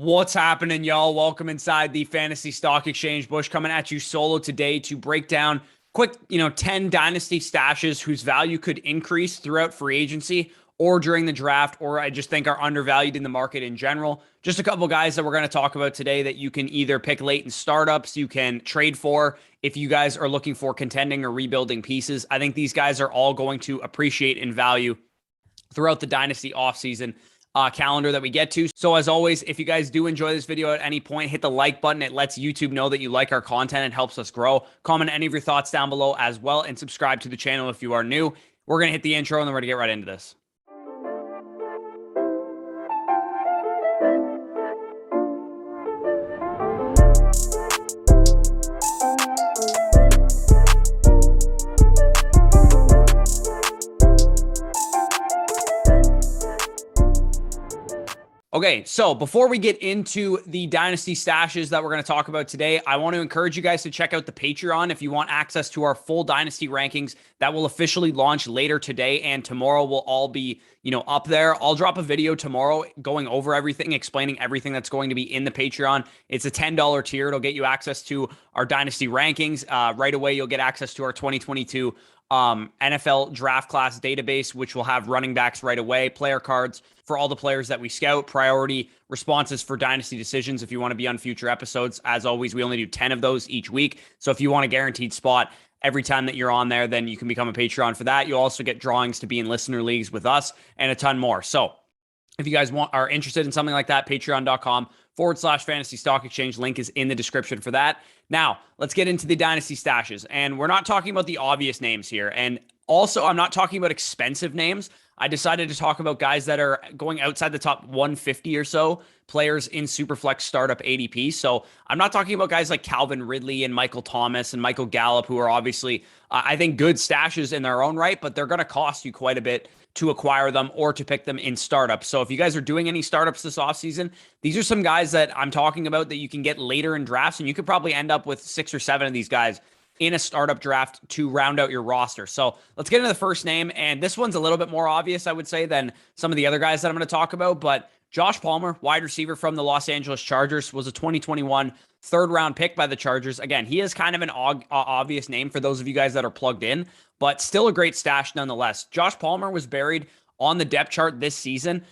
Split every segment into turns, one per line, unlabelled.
What's happening, y'all? Welcome inside the Fantasy Stock Exchange. Bush coming at you solo today to break down quick, 10 dynasty stashes whose value could increase throughout free agency or during the draft, or I just think are undervalued in the market in general. Just a couple guys that we're going to talk about today that you can either pick late in startups, you can trade for if you guys are looking for contending or rebuilding pieces. I think these guys are all going to appreciate in value throughout the dynasty offseason calendar that we get to. So as always, if you guys do enjoy this video at any point, hit the like button. It lets YouTube know that you like our content and helps us grow. Comment any of your thoughts down below as well, and subscribe to the channel if you are new. We're going to hit the intro and then we're going to get right into this. Okay, so before we get into the dynasty stashes that we're going to talk about today, I want to encourage you guys to check out the Patreon if you want access to our full dynasty rankings that will officially launch later today, and tomorrow will all be, up there. I'll drop a video tomorrow going over everything, explaining everything that's going to be in the Patreon. It's a $10 tier. It'll get you access to our dynasty rankings. Right away, you'll get access to our 2022 NFL draft class database, which will have running backs right away, player cards for all the players that we scout, priority responses for dynasty decisions if you want to be on future episodes. As always, we only do 10 of those each week. So if you want a guaranteed spot every time that you're on there, then you can become a Patreon for that. You'll also get drawings to be in listener leagues with us and a ton more. So if you guys are interested in something like that, patreon.com/fantasy stock exchange. Link is in the description for that. Now, let's get into the dynasty stashes. And we're not talking about the obvious names here. And also, I'm not talking about expensive names. I decided to talk about guys that are going outside the top 150 or so players in Superflex startup ADP. So I'm not talking about guys like Calvin Ridley and Michael Thomas and Michael Gallup, who are obviously, I think, good stashes in their own right, but they're going to cost you quite a bit to acquire them or to pick them in startups. So if you guys are doing any startups this offseason, these are some guys that I'm talking about that you can get later in drafts, and you could probably end up with 6 or 7 of these guys in a startup draft to round out your roster. So let's get into the first name. And this one's a little bit more obvious, I would say, than some of the other guys that I'm going to talk about. But Josh Palmer, wide receiver from the Los Angeles Chargers, was a 2021 third-round pick by the Chargers. Again, he is kind of an obvious name for those of you guys that are plugged in, but still a great stash nonetheless. Josh Palmer was buried on the depth chart this season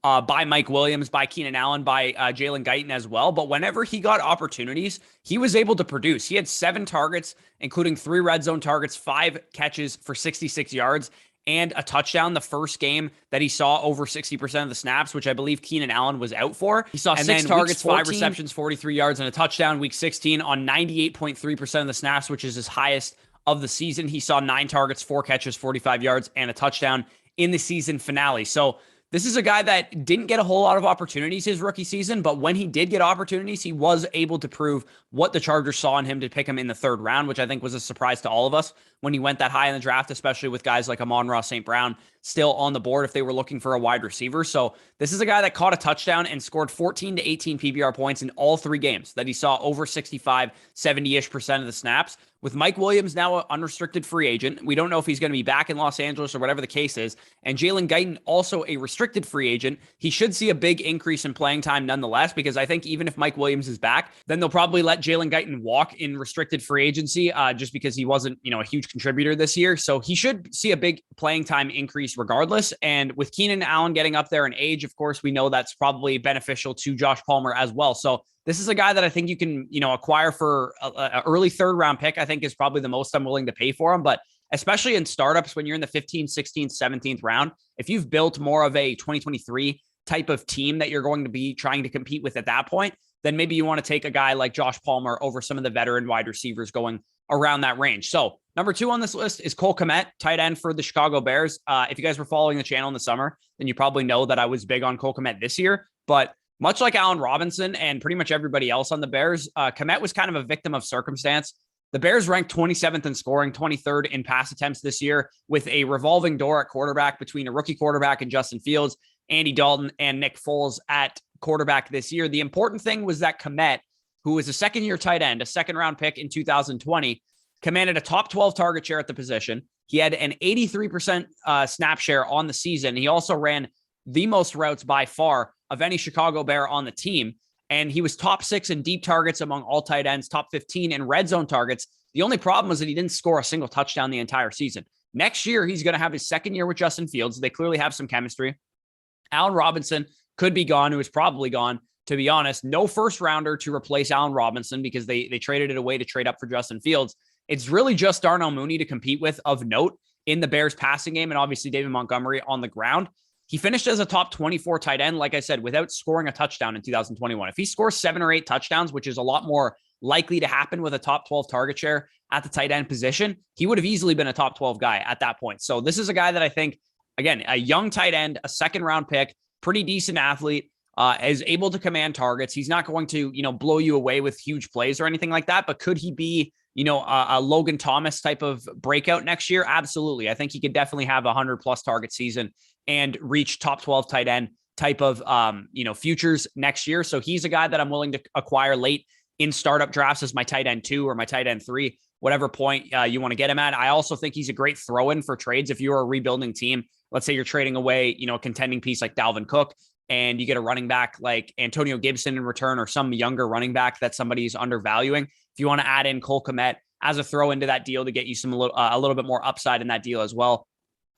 by Mike Williams, by Keenan Allen, by Jalen Guyton as well. But whenever he got opportunities, he was able to produce. He had 7 targets, including 3 red zone targets, 5 catches for 66 yards, and a touchdown the first game that he saw over 60% of the snaps, which I believe Keenan Allen was out for. He saw 6 targets, 5 receptions, 43 yards, and a touchdown. Week 16 on 98.3% of the snaps, which is his highest of the season. He saw 9 targets, 4 catches, 45 yards, and a touchdown in the season finale. So this is a guy that didn't get a whole lot of opportunities his rookie season, but when he did get opportunities, he was able to prove what the Chargers saw in him to pick him in the 3rd round, which I think was a surprise to all of us when he went that high in the draft, especially with guys like Amon-Ra St. Brown still on the board if they were looking for a wide receiver. So this is a guy that caught a touchdown and scored 14 to 18 PPR points in all 3 games that he saw over 65, 70-ish% of the snaps. With Mike Williams now an unrestricted free agent, we don't know if he's going to be back in Los Angeles or whatever the case is, and Jalen Guyton also a restricted free agent, he should see a big increase in playing time nonetheless, because I think even if Mike Williams is back, then they'll probably let Jalen Guyton walk in restricted free agency just because he wasn't, a huge contributor this year. So he should see a big playing time increase regardless. And with Keenan Allen getting up there in age, of course, we know that's probably beneficial to Josh Palmer as well. So this is a guy that I think you can, acquire for an early 3rd round pick. I think is probably the most I'm willing to pay for him. But especially in startups, when you're in the 15th, 16th, 17th round, if you've built more of a 2023 type of team that you're going to be trying to compete with at that point, then maybe you want to take a guy like Josh Palmer over some of the veteran wide receivers going around that range. So number 2 on this list is Cole Kmet, tight end for the Chicago Bears. If you guys were following the channel in the summer, then you probably know that I was big on Cole Kmet this year. But much like Allen Robinson and pretty much everybody else on the Bears, Kmet was kind of a victim of circumstance. The Bears ranked 27th in scoring, 23rd in pass attempts this year, with a revolving door at quarterback between a rookie quarterback and Justin Fields, Andy Dalton, and Nick Foles at quarterback this year. The important thing was that Kmet, who was a second-year tight end, a second-round pick in 2020, commanded a top 12 target share at the position. He had an 83% snap share on the season. He also ran the most routes by far of any Chicago Bear on the team. and he was top 6 in deep targets among all tight ends, top 15 in red zone targets. The only problem was that he didn't score a single touchdown the entire season. Next year, he's going to have his second year with Justin Fields. They clearly have some chemistry. Allen Robinson could be gone, who is probably gone, to be honest. No first rounder to replace Allen Robinson because they traded it away to trade up for Justin Fields. It's really just Darnell Mooney to compete with of note in the Bears passing game, and obviously David Montgomery on the ground. He finished as a top 24 tight end, like I said, without scoring a touchdown in 2021. If he scores 7 or 8 touchdowns, which is a lot more likely to happen with a top 12 target share at the tight end position, he would have easily been a top 12 guy at that point. So this is a guy that I think, again, a young tight end, a second round pick, pretty decent athlete, is able to command targets. He's not going to, blow you away with huge plays or anything like that, but could he be, a Logan Thomas type of breakout next year? Absolutely. I think he could definitely have a 100+ target season and reach top 12 tight end type of, futures next year. So he's a guy that I'm willing to acquire late in startup drafts as my tight end 2 or my tight end 3, whatever point you want to get him at. I also think he's a great throw-in for trades. If you're a rebuilding team, let's say you're trading away, a contending piece like Dalvin Cook, and you get a running back like Antonio Gibson in return, or some younger running back that somebody's undervaluing. If you want to add in Cole Kmet as a throw into that deal to get you a little bit more upside in that deal as well,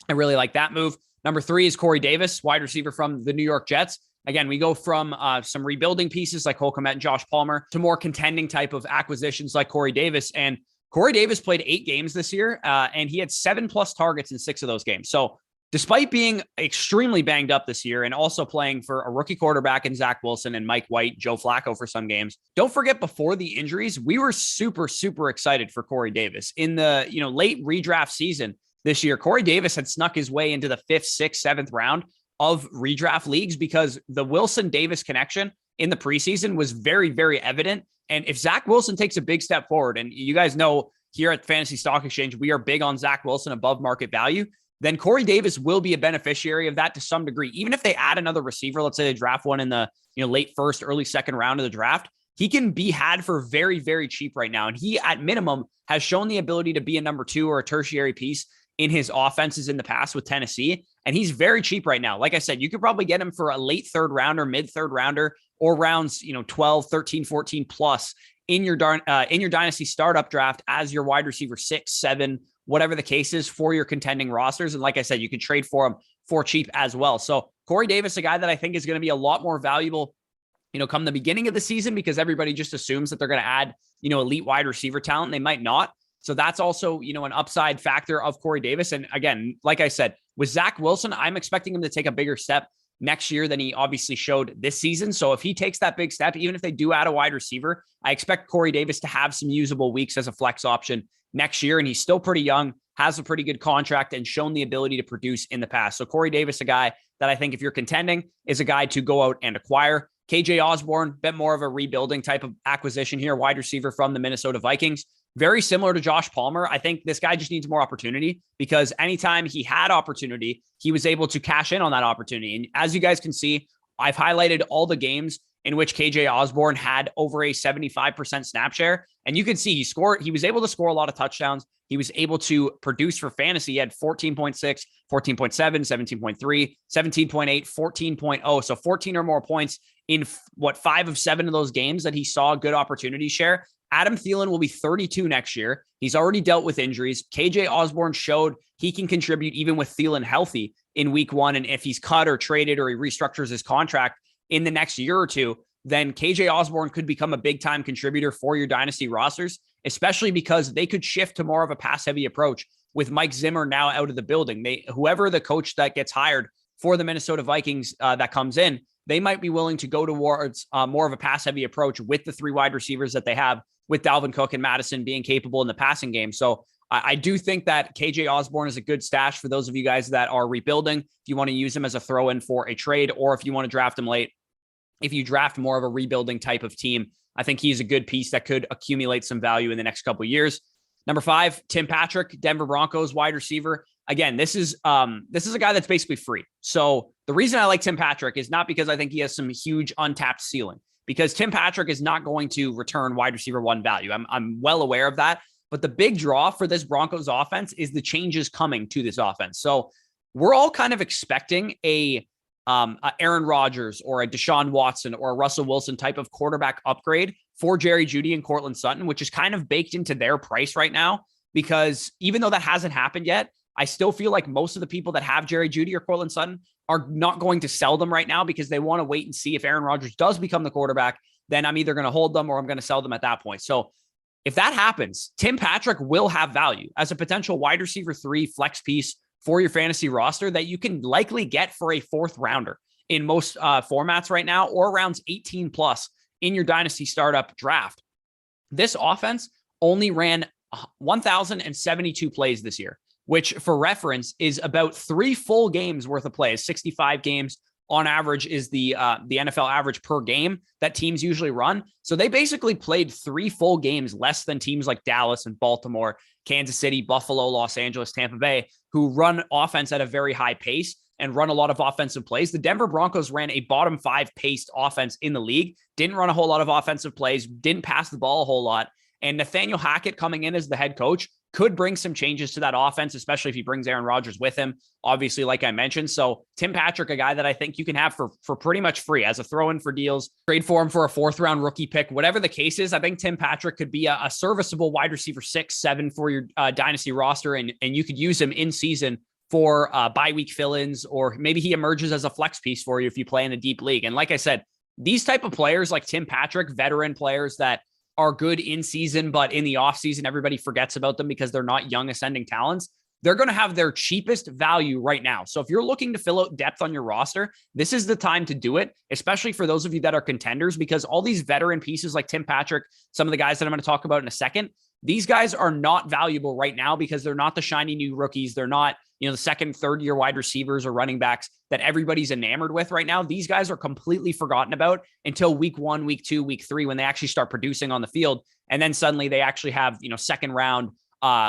I really like that move. Number 3 is Corey Davis, wide receiver from the New York Jets. Again, we go from some rebuilding pieces like Cole Kmet and Josh Palmer to more contending type of acquisitions like Corey Davis. And Corey Davis played 8 games this year, and he had 7+ targets in 6 of those games. So despite being extremely banged up this year and also playing for a rookie quarterback in Zach Wilson and Mike White, Joe Flacco for some games, don't forget before the injuries, we were super, super excited for Corey Davis. In the late redraft season this year, Corey Davis had snuck his way into the 5th, 6th, 7th round of redraft leagues because the Wilson-Davis connection in the preseason was very, very evident. And if Zach Wilson takes a big step forward, and you guys know here at Fantasy Stock Exchange, we are big on Zach Wilson above market value, then Corey Davis will be a beneficiary of that to some degree. Even if they add another receiver, let's say they draft one in the late 1st, early 2nd round of the draft, he can be had for very, very cheap right now. And he, at minimum, has shown the ability to be a number 2 or a tertiary piece in his offenses in the past with Tennessee. And he's very cheap right now. Like I said, you could probably get him for a late 3rd rounder, mid 3rd rounder, or rounds 12, 13, 14 plus in your Dynasty startup draft as your wide receiver 6, 7, whatever the case is for your contending rosters. And like I said, you could trade for him for cheap as well. So Corey Davis, a guy that I think is going to be a lot more valuable, come the beginning of the season, because everybody just assumes that they're going to add, elite wide receiver talent. They might not. So that's also, an upside factor of Corey Davis. And again, like I said, with Zach Wilson, I'm expecting him to take a bigger step next year than he obviously showed this season. So if he takes that big step, even if they do add a wide receiver, I expect Corey Davis to have some usable weeks as a flex option next year. And he's still pretty young, has a pretty good contract, and shown the ability to produce in the past. So Corey Davis, a guy that I think if you're contending, is a guy to go out and acquire. KJ Osborn, bit more of a rebuilding type of acquisition here, wide receiver from the Minnesota Vikings. Very similar to Josh Palmer. I think this guy just needs more opportunity, because anytime he had opportunity, he was able to cash in on that opportunity. And as you guys can see, I've highlighted all the games in which KJ Osborn had over a 75% snap share. And you can see he was able to score a lot of touchdowns. He was able to produce for fantasy. He had 14.6, 14.7, 17.3, 17.8, 14.0. So 14 or more points in 5 of 7 of those games that he saw good opportunity share. Adam Thielen will be 32 next year. He's already dealt with injuries. KJ Osborn showed he can contribute even with Thielen healthy in week 1. And if he's cut or traded or he restructures his contract in the next year or two, then KJ Osborn could become a big time contributor for your dynasty rosters, especially because they could shift to more of a pass heavy approach with Mike Zimmer now out of the building. Whoever the coach that gets hired for the Minnesota Vikings that comes in, they might be willing to go towards more of a pass heavy approach with the 3 wide receivers that they have, with Dalvin Cook and Madison being capable in the passing game. So I do think that KJ Osborn is a good stash for those of you guys that are rebuilding. If you want to use him as a throw-in for a trade, or if you want to draft him late, if you draft more of a rebuilding type of team, I think he's a good piece that could accumulate some value in the next couple of years. Number 5, Tim Patrick, Denver Broncos wide receiver. Again, this is a guy that's basically free. So the reason I like Tim Patrick is not because I think he has some huge untapped ceiling, because Tim Patrick is not going to return wide receiver 1 value. I'm well aware of that. But the big draw for this Broncos offense is the changes coming to this offense. So we're all kind of expecting a Aaron Rodgers or a Deshaun Watson or a Russell Wilson type of quarterback upgrade for Jerry Jeudy and Courtland Sutton, which is kind of baked into their price right now, because even though that hasn't happened yet, I still feel like most of the people that have Jerry Jeudy or Courtland Sutton are not going to sell them right now because they want to wait and see if Aaron Rodgers does become the quarterback. Then I'm either going to hold them or I'm going to sell them at that point. So if that happens, Tim Patrick will have value as a potential wide receiver 3 flex piece for your fantasy roster that you can likely get for a 4th rounder in most formats right now, or rounds 18 plus in your dynasty startup draft. This offense only ran 1,072 plays this year, which for reference is about 3 full games worth of plays. 65 games on average is the NFL average per game that teams usually run. So they basically played 3 full games less than teams like Dallas and Baltimore, Kansas City, Buffalo, Los Angeles, Tampa Bay, who run offense at a very high pace and run a lot of offensive plays. The Denver Broncos ran a bottom 5 paced offense in the league, didn't run a whole lot of offensive plays, didn't pass the ball a whole lot. And Nathaniel Hackett coming in as the head coach could bring some changes to that offense, especially if he brings Aaron Rodgers with him, obviously, like I mentioned. So Tim Patrick, a guy that I think you can have for pretty much free as a throw-in for deals, trade for him for a 4th round rookie pick, whatever the case is. I think Tim Patrick could be a serviceable wide receiver 6, 7 for your dynasty roster, and you could use him in season for bye week fill-ins, or maybe he emerges as a flex piece for you if you play in a deep league. And like I said, these type of players like Tim Patrick, veteran players that are good in season, but in the off season, everybody forgets about them because they're not young ascending talents. They're going to have their cheapest value right now. So if you're looking to fill out depth on your roster, this is the time to do it, especially for those of you that are contenders, because all these veteran pieces like Tim Patrick, some of the guys that I'm going to talk about in a second, these guys are not valuable right now because they're not the shiny new rookies. They're not, the 2nd, 3rd year wide receivers or running backs that everybody's enamored with right now. These guys are completely forgotten about until week 1, week 2, week 3, when they actually start producing on the field. And then suddenly they actually have, 2nd round,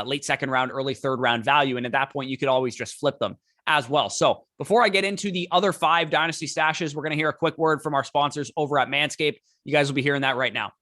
late 2nd round, early 3rd round value. And at that point, you could always just flip them as well. So before I get into the other 5 dynasty stashes, we're going to hear a quick word from our sponsors over at Manscaped. You guys will be hearing that right now.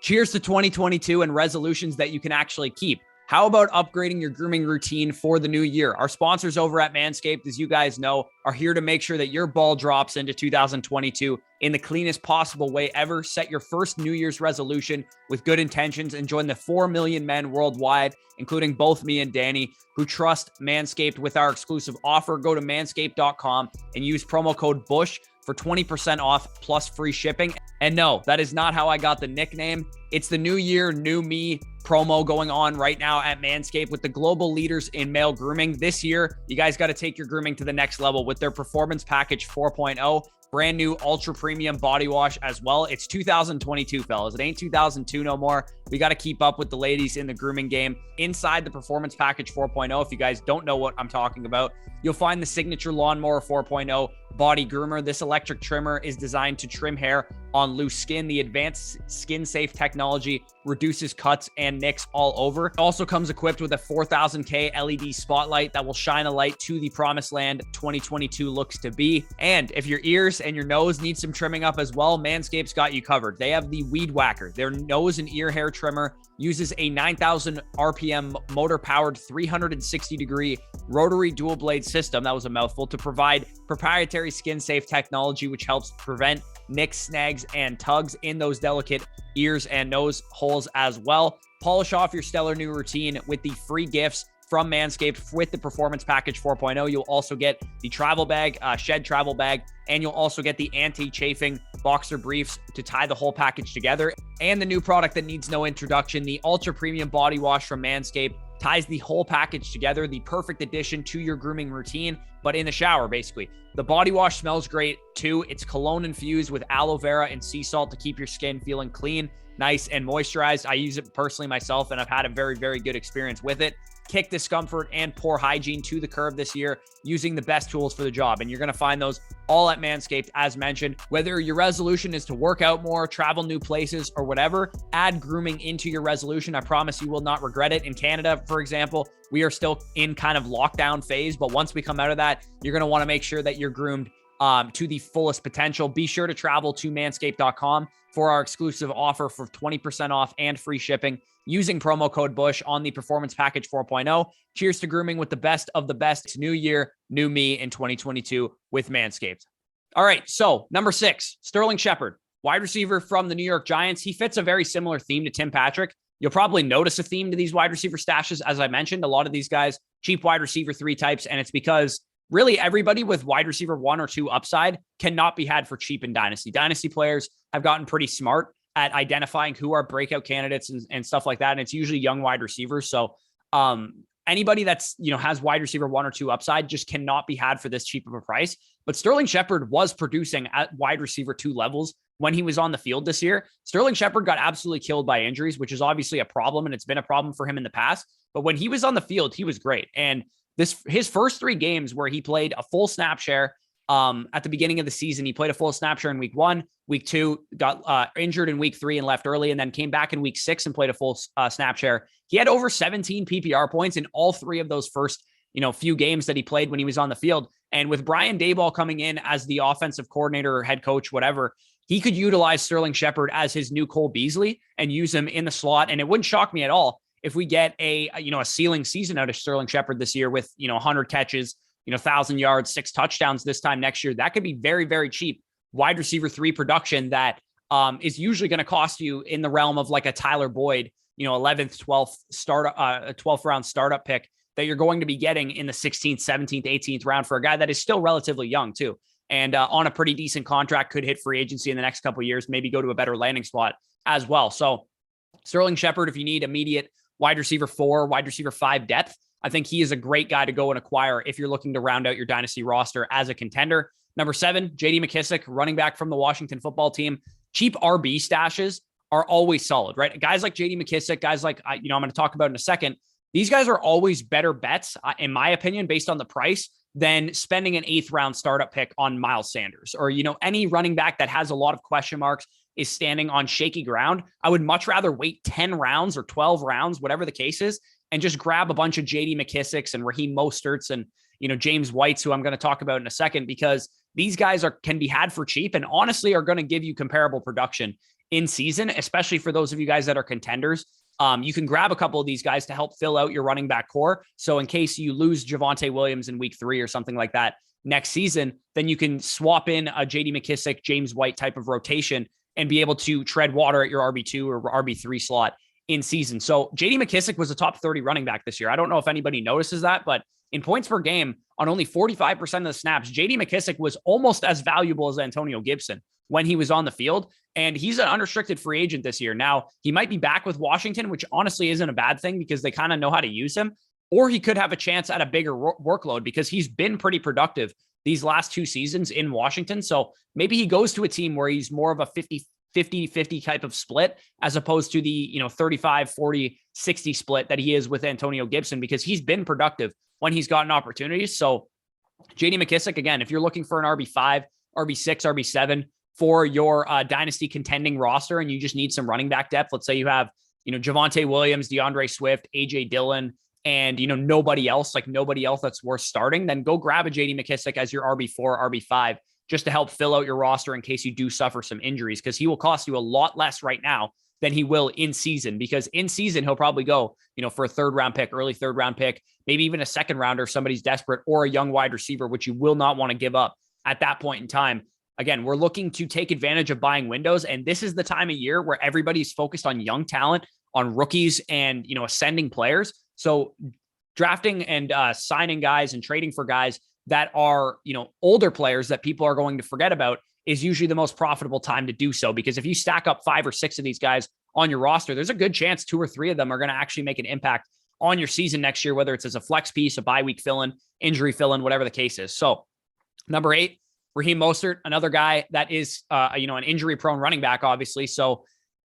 Cheers to 2022 and resolutions that you can actually keep. How about upgrading your grooming routine for the new year? Our sponsors over at Manscaped, as you guys know, are here to make sure that your ball drops into 2022 in the cleanest possible way ever. Set your first New Year's resolution with good intentions and join the 4 million men worldwide, including both me and Danny, who trust Manscaped with our exclusive offer. Go to manscaped.com and use promo code BUSH for 20% off plus free shipping. And no, that is not how I got the nickname. It's the new year, new me promo going on right now at Manscaped with the global leaders in male grooming. This year, you guys got to take your grooming to the next level with their Performance Package 4.0. Brand new ultra premium body wash as well. It's 2022, fellas. It ain't 2002 no more. We got to keep up with the ladies in the grooming game. Inside the Performance Package 4.0, if you guys don't know what I'm talking about, you'll find the Signature Lawnmower 4.0 body groomer. This electric trimmer is designed to trim hair on loose skin. The advanced skin safe technology reduces cuts and nicks all over. It also comes equipped with a 4000K LED spotlight that will shine a light to the promised land 2022 looks to be. And if your ears and your nose need some trimming up as well, Manscaped's got you covered. They have the Weed Whacker. Their nose and ear hair trimmer uses a 9,000 RPM motor-powered 360-degree rotary dual-blade system, that was a mouthful, to provide proprietary skin-safe technology, which helps prevent nicks, snags, and tugs in those delicate ears and nose holes as well. Polish off your stellar new routine with the free gifts from Manscaped with the Performance Package 4.0. You'll also get the travel bag, shed travel bag, and you'll also get the anti-chafing boxer briefs to tie the whole package together. And the new product that needs no introduction, the Ultra Premium Body Wash from Manscaped, ties the whole package together, the perfect addition to your grooming routine, but in the shower, basically. The body wash smells great, too. It's cologne infused with aloe vera and sea salt to keep your skin feeling clean, nice, and moisturized. I use it personally myself, and I've had a very, very good experience with it. Kick discomfort and poor hygiene to the curb this year using the best tools for the job. And you're going to find those all at Manscaped, as mentioned. Whether your resolution is to work out more, travel new places, or whatever, add grooming into your resolution. I promise you will not regret it. In Canada, for example, we are still in kind of lockdown phase, but once we come out of that, you're going to want to make sure that you're groomed to the fullest potential. Be sure to travel to manscaped.com for our exclusive offer for 20% off and free shipping using promo code BUSH on the Performance Package 4.0. Cheers to grooming with the best of the best. It's new year, new me in 2022 with Manscaped. All right. So number 6, Sterling Shepard, wide receiver from the New York Giants. He fits a very similar theme to Tim Patrick. You'll probably notice a theme to these wide receiver stashes. As I mentioned, a lot of these guys, cheap wide receiver 3 types. And it's because really everybody with wide receiver 1 or 2 upside cannot be had for cheap in Dynasty. Dynasty players have gotten pretty smart at identifying who are breakout candidates and stuff like that. And it's usually young wide receivers. So anybody that's, has wide receiver 1 or 2 upside just cannot be had for this cheap of a price. But Sterling Shepard was producing at wide receiver 2 levels when he was on the field this year. Sterling Shepard got absolutely killed by injuries, which is obviously a problem, and it's been a problem for him in the past. But when he was on the field, he was great. And his first 3 games where he played a full snap share at the beginning of the season, he played a full snap share in week 1, week 2, got injured in week 3 and left early, and then came back in week 6 and played a full snap share. He had over 17 PPR points in all 3 of those first, few games that he played when he was on the field. And with Brian Daboll coming in as the offensive coordinator or head coach, whatever, he could utilize Sterling Shepard as his new Cole Beasley and use him in the slot. And it wouldn't shock me at all if we get a ceiling season out of Sterling Shepard this year with, 100 catches, 1,000 yards, 6 touchdowns this time next year. That could be very, very cheap wide receiver 3 production that is usually going to cost you in the realm of like a Tyler Boyd, 11th, 12th round startup pick that you're going to be getting in the 16th, 17th, 18th round for a guy that is still relatively young too. And on a pretty decent contract, could hit free agency in the next couple of years, maybe go to a better landing spot as well. So Sterling Shepard, if you need immediate wide receiver 4, wide receiver 5 depth, I think he is a great guy to go and acquire if you're looking to round out your dynasty roster as a contender. Number 7, JD McKissic, running back from the Washington football team. Cheap RB stashes are always solid, right? Guys like JD McKissic, guys like, I'm going to talk about in a second. These guys are always better bets, in my opinion, based on the price, than spending an 8th round startup pick on Miles Sanders or, any running back that has a lot of question marks, is standing on shaky ground. I would much rather wait 10 rounds or 12 rounds, whatever the case is, and just grab a bunch of JD McKissics and Raheem Mosterts and, James Whites, who I'm going to talk about in a second, because these guys can be had for cheap and honestly are going to give you comparable production in season, especially for those of you guys that are contenders. You can grab a couple of these guys to help fill out your running back core. So in case you lose Javonte Williams in week 3 or something like that next season, then you can swap in a JD McKissic, James White type of rotation and be able to tread water at your RB2 or RB3 slot in season. So JD McKissic was a top 30 running back this year. I don't know if anybody notices that, but in points per game on only 45% of the snaps, JD McKissic was almost as valuable as Antonio Gibson when he was on the field. And he's an unrestricted free agent this year. Now, he might be back with Washington, which honestly isn't a bad thing because they kind of know how to use him, or he could have a chance at a bigger workload because he's been pretty productive these last 2 seasons in Washington. So maybe he goes to a team where he's more of a 50-50 type of split as opposed to the, 35-40-60 split that he is with Antonio Gibson, because he's been productive when he's gotten opportunities. So JD McKissic, again, if you're looking for an RB5, RB6, RB7, for your dynasty contending roster, and you just need some running back depth. Let's say you have, Javonte Williams, DeAndre Swift, AJ Dillon, and, nobody else that's worth starting, then go grab a JD McKissic as your RB4, RB5, just to help fill out your roster in case you do suffer some injuries, because he will cost you a lot less right now than he will in season, because in season, he'll probably go, for a 3rd round pick, early 3rd round pick, maybe even a 2nd rounder if somebody's desperate, or a young wide receiver, which you will not want to give up at that point in time. Again, we're looking to take advantage of buying windows, and this is the time of year where everybody's focused on young talent, on rookies and, ascending players. So drafting and signing guys and trading for guys that are, older players that people are going to forget about is usually the most profitable time to do so, because if you stack up 5 or 6 of these guys on your roster, there's a good chance 2 or 3 of them are going to actually make an impact on your season next year, whether it's as a flex piece, a bye week fill-in, injury fill-in, whatever the case is. So number 8, Raheem Mostert, another guy that is, an injury-prone running back, obviously. So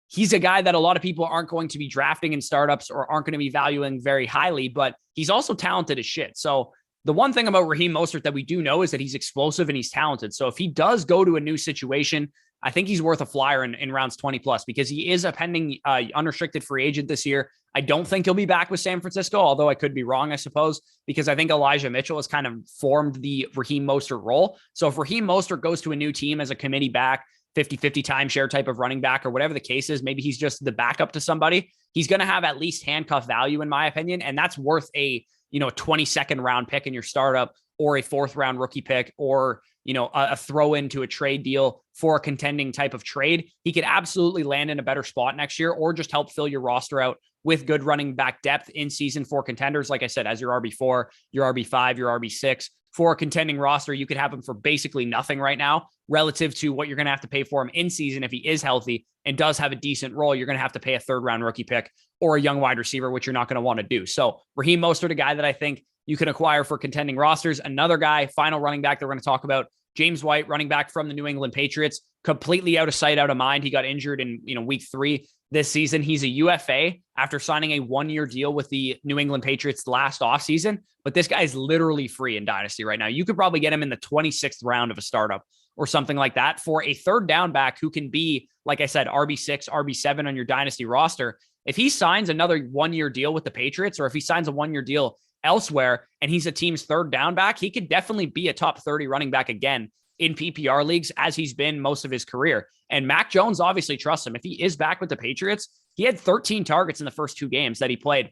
he's a guy that a lot of people aren't going to be drafting in startups or aren't going to be valuing very highly, but he's also talented as shit. So the one thing about Raheem Mostert that we do know is that he's explosive and he's talented. So if he does go to a new situation, I think he's worth a flyer in rounds 20 plus, because he is a pending unrestricted free agent this year. I don't think he'll be back with San Francisco, although I could be wrong, I suppose, because I think Elijah Mitchell has kind of formed the Raheem Mostert role. So if Raheem Mostert goes to a new team as a committee back, 50-50 timeshare type of running back, or whatever the case is, maybe he's just the backup to somebody, he's going to have at least handcuff value, in my opinion. And that's worth a 22nd round pick in your startup, or a 4th round rookie pick, or, a throw into a trade deal for a contending type of trade, he could absolutely land in a better spot next year, or just help fill your roster out with good running back depth in season for contenders. Like I said, as your RB4, your RB5, your RB6 for a contending roster, you could have him for basically nothing right now relative to what you're going to have to pay for him in season. If he is healthy and does have a decent role, you're going to have to pay a 3rd-round rookie pick or a young wide receiver, which you're not going to want to do. So Raheem Mostert, a guy that I think you can acquire for contending rosters. Another guy, final running back that we're going to talk about, James White, running back from the New England Patriots, completely out of sight, out of mind. He got injured in week 3 this season. He's a UFA after signing a 1-year deal with the New England Patriots last offseason. But this guy is literally free in Dynasty right now. You could probably get him in the 26th round of a startup or something like that for a 3rd down back who can be, like I said, RB6, RB7 on your Dynasty roster. If he signs another 1-year deal with the Patriots, or if he signs a 1-year deal elsewhere and he's a team's 3rd down back, he could definitely be a top 30 running back again in PPR leagues, as he's been most of his career. And Mac Jones obviously trusts him. If he is back with the Patriots, he had 13 targets in the first 2 games that he played,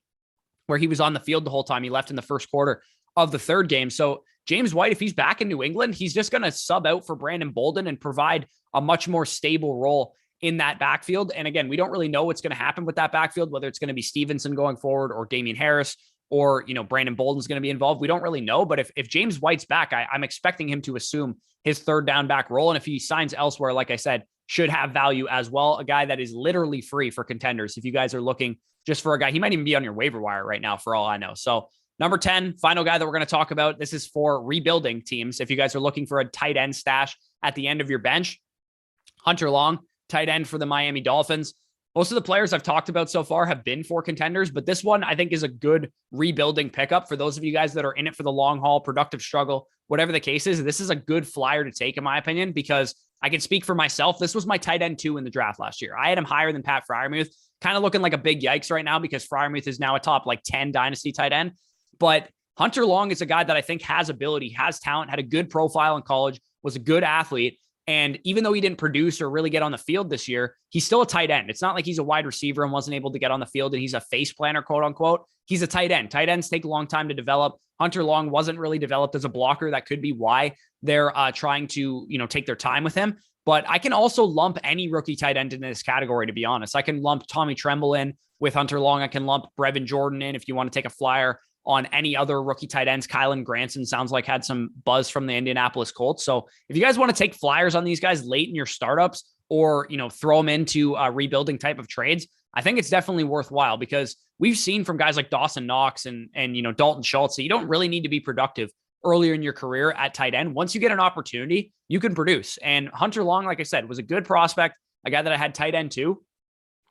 where he was on the field the whole time. He left in the first quarter of the 3rd game. So James White, if he's back in New England, he's just going to sub out for Brandon Bolden and provide a much more stable role in that backfield. And again, we don't really know what's going to happen with that backfield, whether it's going to be Stevenson going forward or Damian Harris, or, Brandon Bolden's going to be involved. We don't really know. But if James White's back, I'm expecting him to assume his 3rd down back role. And if he signs elsewhere, like I said, should have value as well. A guy that is literally free for contenders. If you guys are looking just for a guy, he might even be on your waiver wire right now for all I know. So number 10, final guy that we're going to talk about. This is for rebuilding teams. If you guys are looking for a tight end stash at the end of your bench, Hunter Long, tight end for the Miami Dolphins. Most of the players I've talked about so far have been for contenders, but this one I think is a good rebuilding pickup for those of you guys that are in it for the long haul, productive struggle, whatever the case is. This is a good flyer to take, in my opinion, because I can speak for myself. This was my tight end 2 in the draft last year. I had him higher than Pat Freiermuth, kind of looking like a big yikes right now because Freiermuth is now a top 10 dynasty tight end. But Hunter Long is a guy that I think has ability, has talent, had a good profile in college, was a good athlete. And even though he didn't produce or really get on the field this year, he's still a tight end. It's not like he's a wide receiver and wasn't able to get on the field and he's a face planner, quote unquote. He's a tight end. Tight ends take a long time to develop. Hunter Long wasn't really developed as a blocker. That could be why they're trying to, take their time with him. But I can also lump any rookie tight end in this category, to be honest. I can lump Tommy Tremble in with Hunter Long. I can lump Brevin Jordan in if you want to take a flyer on any other rookie tight ends. Kylan Granson sounds like had some buzz from the Indianapolis Colts. So if you guys want to take flyers on these guys late in your startups or, throw them into rebuilding type of trades, I think it's definitely worthwhile because we've seen from guys like Dawson Knox and Dalton Schultz that you don't really need to be productive earlier in your career at tight end. Once you get an opportunity, you can produce. And Hunter Long, like I said, was a good prospect, a guy that I had tight end too,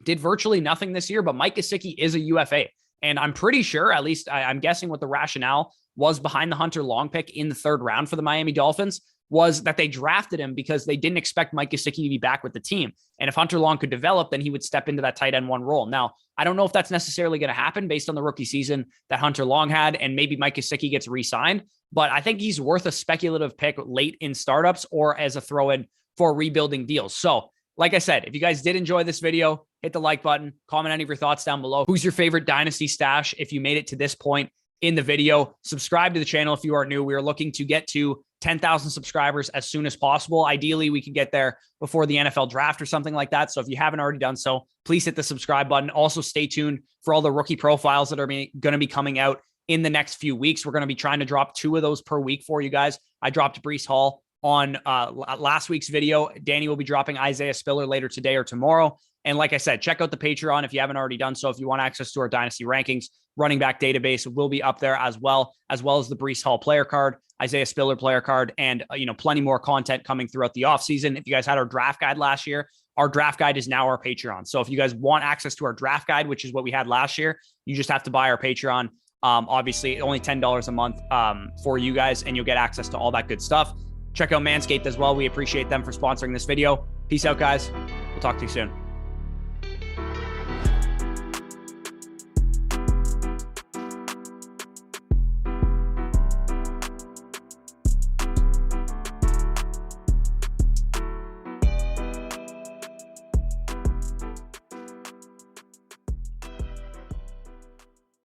did virtually nothing this year, but Mike Gesicki is a UFA. And I'm pretty sure, at least I'm guessing what the rationale was behind the Hunter Long pick in the 3rd round for the Miami Dolphins was that they drafted him because they didn't expect Mike Gesicki to be back with the team. And if Hunter Long could develop, then he would step into that tight end 1 role. Now, I don't know if that's necessarily going to happen based on the rookie season that Hunter Long had, and maybe Mike Gesicki gets re-signed, but I think he's worth a speculative pick late in startups or as a throw-in for rebuilding deals. So, like I said, if you guys did enjoy this video, hit the like button, comment any of your thoughts down below. Who's your favorite Dynasty stash? If you made it to this point in the video, subscribe to the channel if you are new. We are looking to get to 10,000 subscribers as soon as possible. Ideally, we can get there before the NFL draft or something like that. So if you haven't already done so, please hit the subscribe button. Also, stay tuned for all the rookie profiles that are going to be coming out in the next few weeks. We're going to be trying to drop 2 of those per week for you guys. I dropped Breece Hall on last week's video. Danny will be dropping Isaiah Spiller later today or tomorrow. And like I said, check out the Patreon if you haven't already done so. If you want access to our Dynasty rankings, running back database will be up there as well as the Breece Hall player card, Isaiah Spiller player card, and plenty more content coming throughout the offseason. If you guys had our draft guide last year, our draft guide is now our Patreon. So if you guys want access to our draft guide, which is what we had last year, you just have to buy our Patreon. Obviously, only $10 a month for you guys, and you'll get access to all that good stuff. Check out Manscaped as well. We appreciate them for sponsoring this video. Peace out, guys. We'll talk to you soon.